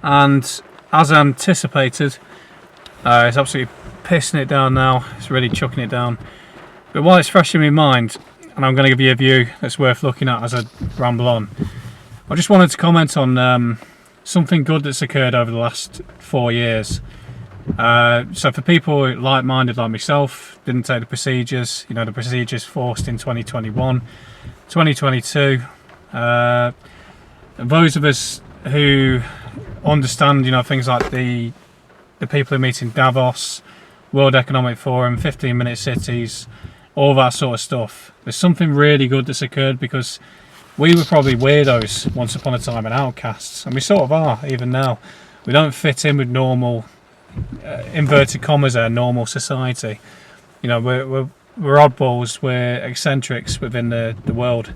and as anticipated, it's absolutely pissing it down now. It's really chucking it down. But while it's fresh in my mind, and I'm going to give you a view that's worth looking at as I ramble on, I just wanted to comment on something good that's occurred over the last 4 years. So for people like-minded like myself, didn't take the procedures, the procedures forced in 2021, 2022. Those of us who understand, things like the people who meet in Davos, World Economic Forum, 15-minute cities, all that sort of stuff. There's something really good that's occurred, because we were probably weirdos once upon a time and outcasts, and we sort of are even now. We don't fit in with normal, inverted commas, normal society. We're oddballs, we're eccentrics within the world.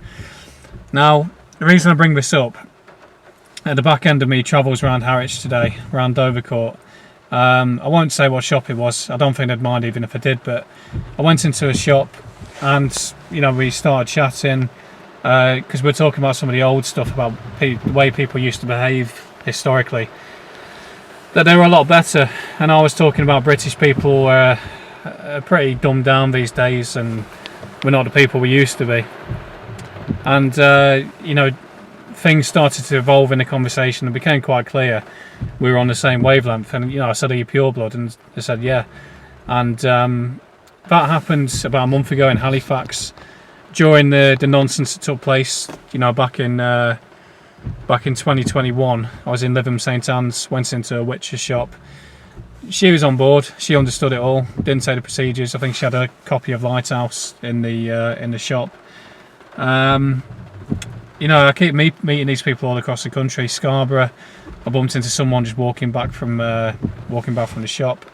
Now, the reason I bring this up, at the back end of me travels around Harwich today, around Dovercourt. I won't say what shop it was. I don't think they'd mind even if I did, but I went into a shop and we started chatting, because we're talking about some of the old stuff about the way people used to behave historically, that they were a lot better. And I was talking about British people are pretty dumbed down these days, and we're not the people we used to be. And things started to evolve in the conversation and became quite clear we were on the same wavelength. And I said, "Are you pure blood?" And they said, "Yeah." And that happened about a month ago in Halifax, during the nonsense that took place. Back in 2021, I was in Lytham St Anne's, went into a witch's shop. She was on board. She understood it all. Didn't take the procedures. I think she had a copy of Lighthouse in the shop. I keep meeting these people all across the country. Scarborough, I bumped into someone just walking back from the shop.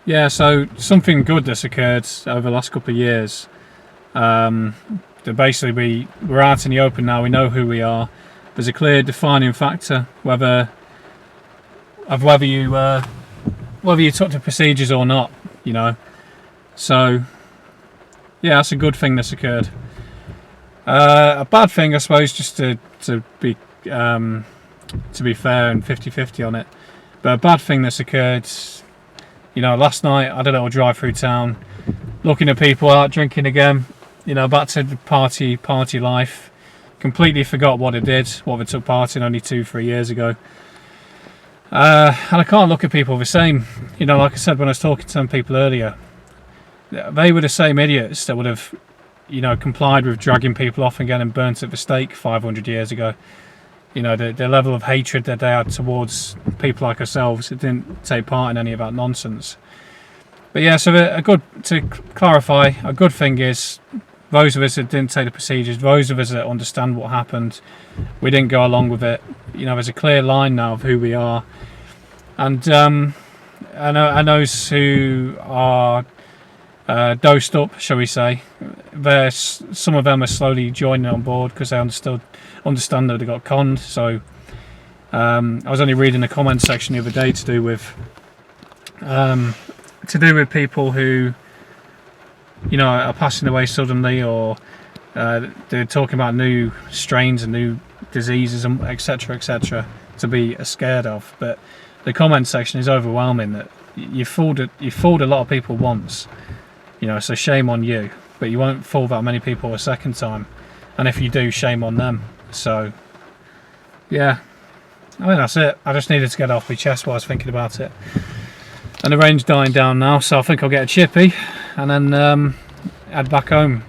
Yeah, so something good that's occurred over the last couple of years. That basically we're out in the open now. We know who we are. There's a clear defining factor whether you took the procedures or not. So yeah, that's a good thing that's occurred. A bad thing, I suppose, just to be fair and 50-50 on it, but a bad thing that's occurred, last night I had a little drive through town, looking at people out drinking again, back to the party life. Completely forgot what I did, what I took part in only 2-3 years ago. And I can't look at people the same. Like I said when I was talking to some people earlier, they were the same idiots that would have complied with dragging people off and getting burnt at the stake 500 years ago. The level of hatred that they had towards people like ourselves, it didn't take part in any of that nonsense. But yeah, so to clarify, a good thing is those of us that didn't take the procedures, those of us that understand what happened, we didn't go along with it. There's a clear line now of who we are, and and those who are dosed up, shall we say, some of them are slowly joining on board because they understand that they got conned. So I was only reading the comment section the other day to do with people who are passing away suddenly, or they're talking about new strains and new diseases and etc to be scared of. But the comment section is overwhelming that you fooled a lot of people once. So shame on you, but you won't fool that many people a second time, and if you do, shame on them. So yeah, I think that's it. I just needed to get off my chest while I was thinking about it, and the rain's dying down now, so I think I'll get a chippy and then head back home.